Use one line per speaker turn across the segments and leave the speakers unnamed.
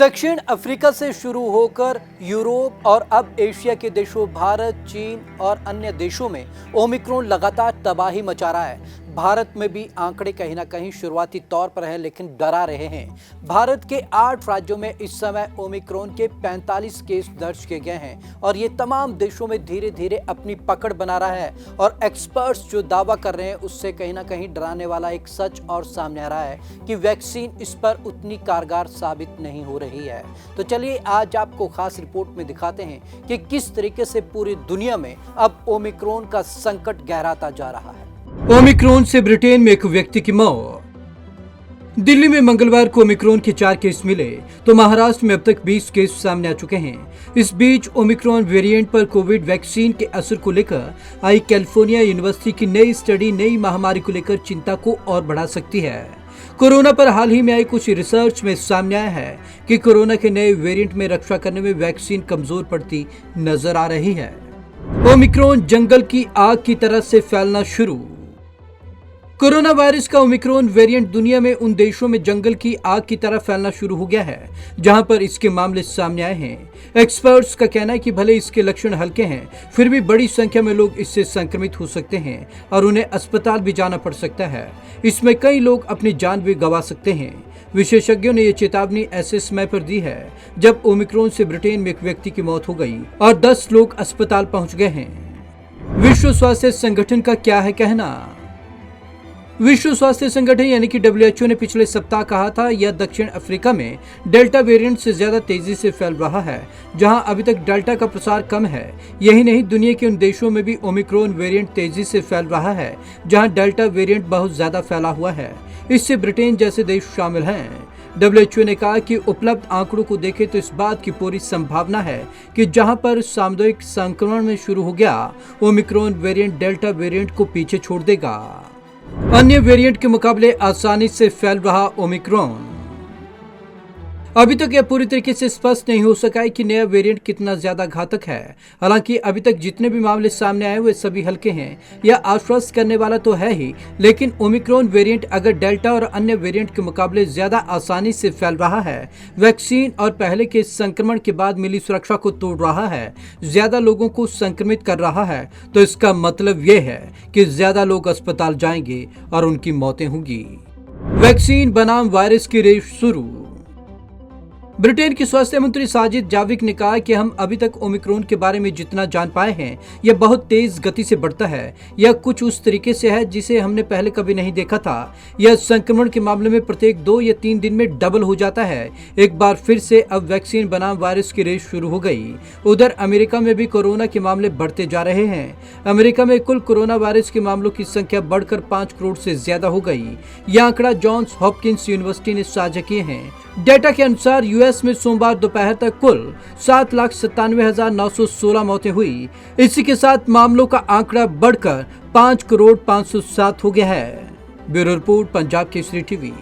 दक्षिण अफ्रीका से शुरू होकर यूरोप और अब एशिया के देशों भारत, चीन और अन्य देशों में ओमिक्रॉन लगातार तबाही मचा रहा है। भारत में भी आंकड़े कहीं ना कहीं शुरुआती तौर पर हैं, लेकिन डरा रहे हैं। भारत के 8 राज्यों में इस समय ओमिक्रॉन के 45 केस दर्ज किए गए हैं और ये तमाम देशों में धीरे धीरे अपनी पकड़ बना रहा है। और एक्सपर्ट्स जो दावा कर रहे हैं उससे कहीं ना कहीं डराने वाला एक सच और सामने आ रहा है कि वैक्सीन इस पर उतनी कारगर साबित नहीं हो रही है। तो चलिए आज आपको खास रिपोर्ट में दिखाते हैं कि किस तरीके से पूरी दुनिया में अब ओमिक्रॉन का संकट गहराता जा रहा है।
ओमिक्रॉन से ब्रिटेन में एक व्यक्ति की मौत। दिल्ली में मंगलवार को ओमिक्रॉन के 4 केस मिले तो महाराष्ट्र में अब तक 20 केस सामने आ चुके हैं। इस बीच ओमिक्रॉन वेरिएंट पर कोविड वैक्सीन के असर को लेकर आई कैलिफोर्निया यूनिवर्सिटी की नई स्टडी नई महामारी को लेकर चिंता को और बढ़ा सकती है। कोरोना पर हाल ही में आई कुछ रिसर्च में सामने आया है कि कोरोना के नए वेरिएंट में रक्षा करने में वैक्सीन कमजोर पड़ती नजर आ रही है। ओमिक्रॉन जंगल की आग की तरह से फैलना शुरू। कोरोना वायरस का ओमिक्रॉन वेरिएंट दुनिया में उन देशों में जंगल की आग की तरह फैलना शुरू हो गया है जहां पर इसके मामले सामने आए हैं। एक्सपर्ट्स का कहना है कि भले इसके लक्षण हल्के हैं, फिर भी बड़ी संख्या में लोग इससे संक्रमित हो सकते हैं और उन्हें अस्पताल भी जाना पड़ सकता है। इसमें कई लोग अपनी जान भी गंवा सकते हैं। विशेषज्ञों ने यह चेतावनी ऐसे समय पर दी है जब ओमिक्रॉन से ब्रिटेन में एक व्यक्ति की मौत हो गई और 10 लोग अस्पताल पहुंच गए हैं। विश्व स्वास्थ्य संगठन का क्या है कहना। विश्व स्वास्थ्य संगठन यानी कि WHO ने पिछले सप्ताह कहा था यह दक्षिण अफ्रीका में डेल्टा वेरिएंट से ज्यादा तेजी से फैल रहा है जहां अभी तक डेल्टा का प्रसार कम है। यही नहीं, दुनिया के उन देशों में भी ओमिक्रॉन वेरिएंट तेजी से फैल रहा है जहां डेल्टा वेरिएंट बहुत ज्यादा फैला हुआ है। इससे ब्रिटेन जैसे देश शामिल हैं। WHO ने कहा कि उपलब्ध आंकड़ों को देखें तो इस बात की पूरी संभावना है कि जहां पर सामुदायिक संक्रमण में शुरू हो गया, ओमिक्रॉन वेरिएंट डेल्टा वेरिएंट को पीछे छोड़ देगा। अन्य वेरिएंट के मुकाबले आसानी से फैल रहा ओमिक्रॉन। अभी तक यह पूरी तरीके से स्पष्ट नहीं हो सका है कि नया वेरिएंट कितना ज्यादा घातक है। हालांकि अभी तक जितने भी मामले सामने आए वे सभी हल्के हैं। यह आश्वस्त करने वाला तो है ही, लेकिन ओमिक्रॉन वेरिएंट अगर डेल्टा और अन्य वेरिएंट के मुकाबले ज्यादा आसानी से फैल रहा है, वैक्सीन और पहले के संक्रमण के बाद मिली सुरक्षा को तोड़ रहा है, ज्यादा लोगों को संक्रमित कर रहा है, तो इसका मतलब ये है कि ज्यादा लोग अस्पताल जाएंगे और उनकी मौतें होंगी। वैक्सीन बनाम वायरस की रेस शुरू। ब्रिटेन के स्वास्थ्य मंत्री साजिद जाविद ने कहा कि हम अभी तक ओमिक्रॉन के बारे में जितना जान पाए हैं यह बहुत तेज गति से बढ़ता है। यह कुछ उस तरीके से है जिसे हमने पहले कभी नहीं देखा था। यह संक्रमण के मामले में प्रत्येक 2 या 3 दिन में डबल हो जाता है। एक बार फिर से अब वैक्सीन बनाम वायरस की रेस शुरू हो गई। उधर अमेरिका में भी कोरोना के मामले बढ़ते जा रहे हैं। अमेरिका में कुल कोरोना वायरस के मामलों की संख्या बढ़कर 5 करोड़ से ज्यादा हो गई। यह आंकड़ा जॉन्स हॉपकिंस यूनिवर्सिटी ने साझा किए हैं। डेटा के अनुसार यूएस में सोमवार दोपहर तक कुल 7,97,916 मौतें हुई। इसी के साथ मामलों का आंकड़ा बढ़कर 5,507,000 हो गया है। Bureau report, Punjab Kesari TV.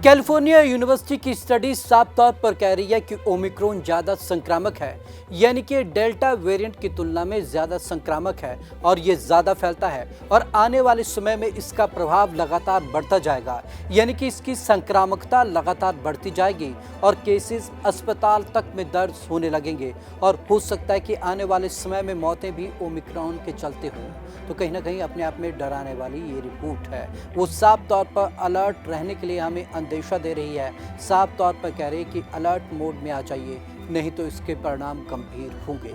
California university की स्टडी साफ तौर पर कह रही है कि ओमिक्रॉन ज्यादा संक्रामक है, यानी कि डेल्टा वेरिएंट की तुलना में ज्यादा संक्रामक है और ये ज्यादा फैलता है और आने वाले समय में इसका प्रभाव लगातार बढ़ता जाएगा, यानी कि इसकी संक्रामकता लगातार बढ़ती जाएगी और केसेस अस्पताल तक में दर्ज होने लगेंगे और हो सकता है कि आने वाले समय में मौतें भी ओमिक्रॉन के चलते हों। तो कहीं ना कहीं अपने आप में डराने वाली ये रिपोर्ट है। वो साफ तौर पर अलर्ट रहने के लिए हमें अंदेशा दे रही है, साफ तौर पर कह रही है कि अलर्ट मोड में आ जाइए, नहीं तो इसके परिणाम गंभीर होंगे।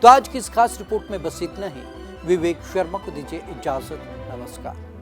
तो आज की इस खास रिपोर्ट में बस इतना ही। विवेक शर्मा को दीजिए इजाजत। नमस्कार।